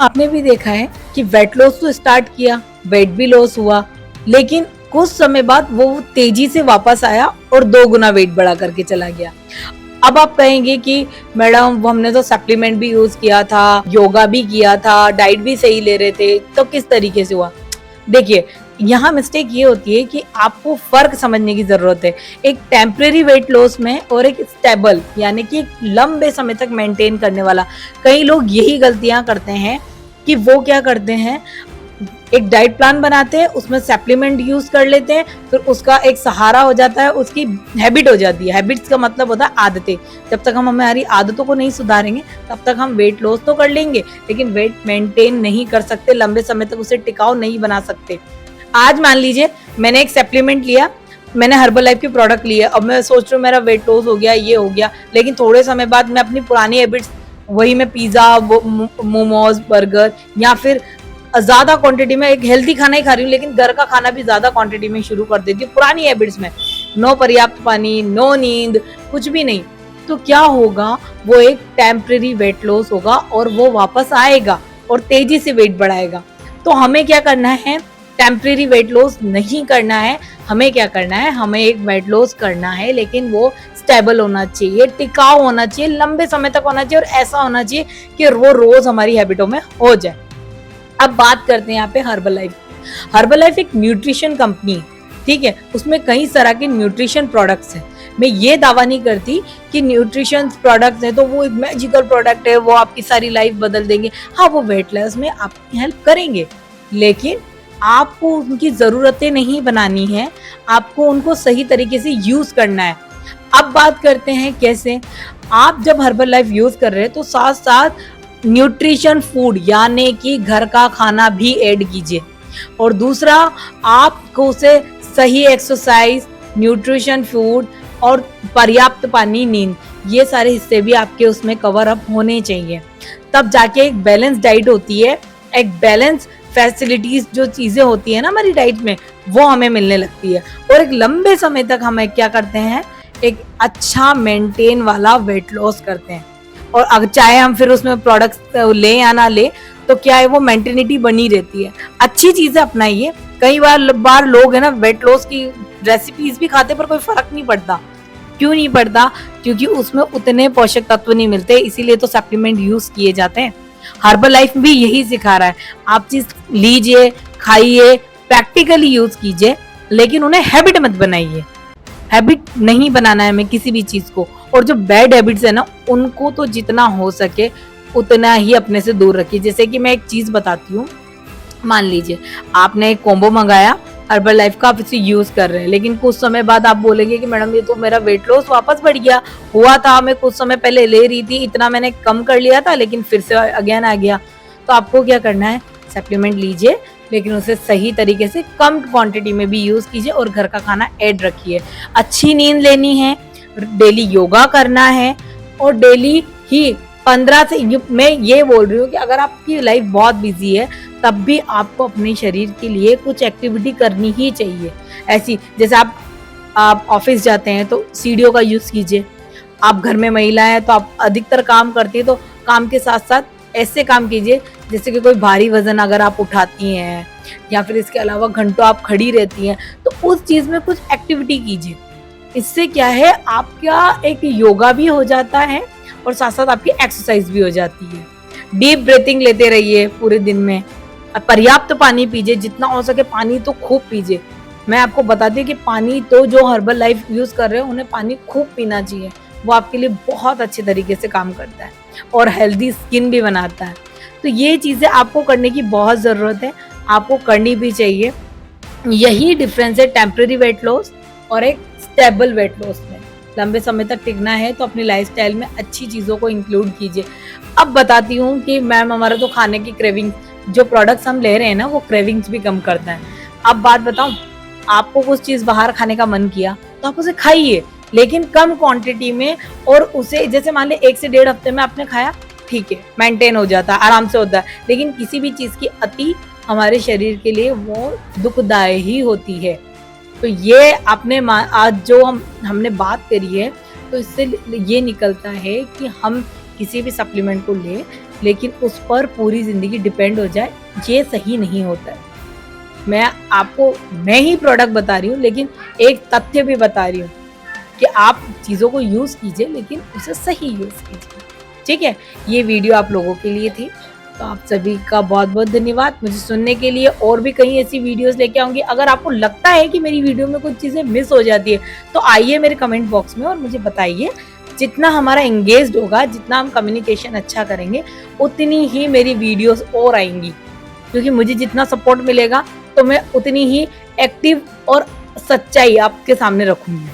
आपने भी देखा है कि वेट लॉस तो स्टार्ट किया, वेट भी लॉस हुआ, लेकिन कुछ समय बाद वो तेजी से वापस आया और 2 गुना वेट बढ़ा करके चला गया। अब आप कहेंगे कि मैडम वो हमने तो सप्लीमेंट भी यूज किया था, योगा भी किया था, डाइट भी सही ले रहे थे, तो किस तरीके से हुआ? देखिए, यहाँ मिस्टेक ये होती है कि आपको फर्क समझने की जरूरत है, एक टेम्परेरी वेट लॉस में और एक स्टेबल यानी कि एक लंबे समय तक मेंटेन करने वाला। कई लोग यही गलतियां करते हैं कि वो क्या करते हैं, एक डाइट प्लान बनाते हैं, उसमें सप्लीमेंट यूज कर लेते हैं, फिर उसका एक सहारा हो जाता है, उसकी हैबिट हो जाती है। हैबिट्स का मतलब होता है आदतें। जब तक हम हमारी आदतों को नहीं सुधारेंगे तब तक हम वेट लॉस तो कर लेंगे, लेकिन वेट मेंटेन नहीं कर सकते, लंबे समय तक उसे टिकाऊ नहीं बना सकते। आज मान लीजिए मैंने एक सप्लीमेंट लिया, मैंने हर्बल लाइफ के प्रोडक्ट लिए, अब मैं सोच रही हूँ मेरा वेट लॉस हो गया, ये हो गया, लेकिन थोड़े समय बाद मैं अपनी पुरानी हैबिट्स, वही मैं पिज्जा, मोमोज, बर्गर या फिर ज्यादा क्वांटिटी में एक हेल्दी खाना ही खा रही हूँ, लेकिन घर का खाना भी ज्यादा क्वांटिटी में शुरू कर देती हूँ पुरानी हैबिट्स में, नो पर्याप्त पानी, नो नींद, कुछ भी नहीं, तो क्या होगा, वो एक टेम्परेरी वेट लॉस होगा और वो वापस आएगा और तेजी से वेट बढ़ाएगा। तो हमें क्या करना है, टेम्परेरी वेट लॉस नहीं करना है, हमें क्या करना है, हमें एक वेट लॉस करना है, लेकिन वो स्टेबल होना चाहिए, टिकाऊ होना चाहिए, लंबे समय तक होना चाहिए और ऐसा होना चाहिए कि वो रोज हमारी हैबिटों में हो जाए। अब बात करते हैं यहाँ पे हर्बल लाइफ। हर्बल लाइफ एक न्यूट्रिशन कंपनी है, ठीक है, उसमें कई तरह के न्यूट्रिशन प्रोडक्ट्स हैं। मैं ये दावा नहीं करती कि न्यूट्रिशन प्रोडक्ट्स हैं तो वो एक मैजिकल प्रोडक्ट है, वो आपकी सारी लाइफ बदल देंगे। हाँ, वो वेट लॉस में आपकी हेल्प करेंगे, लेकिन आपको उनकी जरूरतें नहीं बनानी है, आपको उनको सही तरीके से यूज करना है। अब बात करते हैं कैसे। आप जब हर्बल लाइफ यूज कर रहे हैं तो साथ साथ न्यूट्रिशन फूड यानी कि घर का खाना भी ऐड कीजिए, और दूसरा आपको उसे सही एक्सरसाइज, न्यूट्रिशन फूड और पर्याप्त पानी, नींद, ये सारे हिस्से भी आपके उसमें कवर अप होने चाहिए। तब जाके एक बैलेंस डाइट होती है, एक बैलेंस फैसिलिटीज जो चीजें होती है ना हमारी डाइट में, वो हमें मिलने लगती है, और एक लंबे समय तक हमें क्या करते हैं, एक अच्छा मेंटेन वाला वेट लॉस करते हैं। और अगर चाहे हम फिर उसमें प्रोडक्ट्स ले या ना ले, तो क्या है, वो मेंटेनिटी बनी रहती है। अच्छी चीजें अपनाइए। कई बार लोग है ना वेट लॉस की रेसिपीज भी खाते पर कोई फर्क नहीं पड़ता। क्यों नहीं पड़ता? क्योंकि उसमें उतने पोषक तत्व नहीं मिलते, इसीलिए तो सप्लीमेंट यूज किए जाते हैं। हर्बल लाइफ भी यही सिखा रहा है, आप चीज लीजिए, खाइए, प्रैक्टिकली यूज कीजिए, लेकिन उन्हें हैबिट मत बनाइए। हैबिट नहीं बनाना है हमें किसी भी चीज को, और जो बैड हैबिट्स है ना, उनको तो जितना हो सके उतना ही अपने से दूर रखिए। जैसे कि मैं एक चीज बताती हूँ, मान लीजिए आपने एक कॉम्बो मंगाया हर्बल लाइफ का, आप इसे यूज कर रहे हैं, लेकिन कुछ समय बाद आप बोलेंगे कि मैडम ये तो मेरा वेट लॉस वापस बढ़ गया, हुआ था मैं कुछ समय पहले ले रही थी, इतना मैंने कम कर लिया था, लेकिन फिर से अगेन आ गया। तो आपको क्या करना है, सप्लीमेंट लीजिए, लेकिन उसे सही तरीके से कम क्वांटिटी में भी यूज कीजिए और घर का खाना ऐड रखिए। अच्छी नींद लेनी है, डेली योगा करना है, और डेली ही 15 से, मैं ये बोल रही हूँ कि अगर आपकी लाइफ बहुत बिजी है तब भी आपको अपने शरीर के लिए कुछ एक्टिविटी करनी ही चाहिए। ऐसी जैसे आप ऑफिस जाते हैं तो सीढ़ियों का यूज कीजिए, आप घर में महिला है तो आप अधिकतर काम करती है, तो काम के साथ साथ ऐसे काम कीजिए जैसे कि कोई भारी वजन अगर आप उठाती हैं, या फिर इसके अलावा घंटों आप खड़ी रहती हैं, तो उस चीज में कुछ एक्टिविटी कीजिए। इससे क्या है, आपका एक योगा भी हो जाता है और साथ साथ आपकी एक्सरसाइज भी हो जाती है। डीप ब्रीथिंग लेते रहिए पूरे दिन में, पर्याप्त पानी पीजिए, जितना हो सके पानी तो खूब पीजिए। मैं आपको बताती हूँ कि पानी तो जो हर्बल लाइफ यूज कर रहे हैं उन्हें पानी खूब पीना चाहिए, वो आपके लिए बहुत अच्छे तरीके से काम करता है और हेल्दी स्किन भी बनाता है। तो ये चीजें आपको करने की बहुत जरूरत है, आपको करनी भी चाहिए। यही डिफरेंस है टेम्परेरी वेट लॉस और एक स्टेबल वेट लॉस में। लंबे समय तक टिकना है तो अपनी लाइफस्टाइल में अच्छी चीजों को इंक्लूड कीजिए। अब बताती हूँ कि मैम हमारा तो खाने की क्रेविंग, जो प्रोडक्ट्स हम ले रहे हैं ना, वो क्रेविंग्स भी कम करता है। अब बात बताऊं, आपको कुछ चीज बाहर खाने का मन किया तो आप उसे खाइए, लेकिन कम क्वांटिटी में, और उसे जैसे मान ले 1 से 1.5 हफ्ते में आपने खाया, ठीक है, मेंटेन हो जाता है, आराम से होता है। लेकिन किसी भी चीज की अति हमारे शरीर के लिए वो दुखदायी ही होती है। तो ये आपने आज जो हमने बात करी है, तो इससे ये निकलता है कि हम किसी भी सप्लीमेंट को ले, लेकिन उस पर पूरी ज़िंदगी डिपेंड हो जाए, ये सही नहीं होता है। मैं ही प्रोडक्ट बता रही हूँ, लेकिन एक तथ्य भी बता रही हूँ कि आप चीज़ों को यूज़ कीजिए, लेकिन उसे सही यूज़ कीजिए। ठीक है? ये वीडियो आप लोगों के लिए थी। तो आप सभी का बहुत-बहुत धन्यवाद मुझे सुनने के लिए। और भी कई ऐसी वीडियोज़ लेके आऊँगी। अगर आपको लगता है कि मेरी वीडियो में कुछ चीज़ें मिस हो जाती है, तो आइए मेरे कमेंट बॉक्स में और मुझे बताइए। जितना हमारा एंगेज्ड होगा, जितना हम कम्युनिकेशन अच्छा करेंगे, उतनी ही मेरी वीडियोज़ और आएँगी। क्योंकि मुझे जितना सपोर्ट मिलेगा, तो मैं उतनी ही एक्टिव और सच्चाई आपके सामने रखूँगी।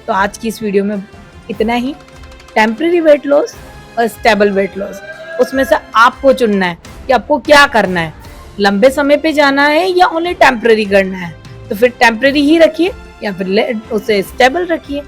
तो आज की इस वीडियो में इतना ही। टेम्परेरी वेट लॉस और स्टेबल वेट लॉस, उसमें से आपको चुनना है कि आपको क्या करना है, लंबे समय पे जाना है या ओनली टेम्परेरी करना है। तो फिर टेम्परेरी ही रखिए या फिर उसे स्टेबल रखिए।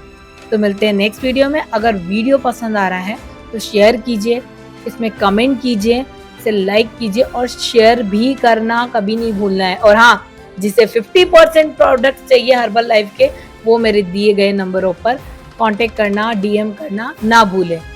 तो मिलते हैं नेक्स्ट वीडियो में। अगर वीडियो पसंद आ रहा है तो शेयर कीजिए, इसमें कमेंट कीजिए, इसे लाइक कीजिए और शेयर भी करना कभी नहीं भूलना है। और हाँ, जिसे 50% प्रोडक्ट चाहिए हर्बल लाइफ के, वो मेरे दिए गए नंबरों पर कांटेक्ट करना, डीएम करना ना भूलें।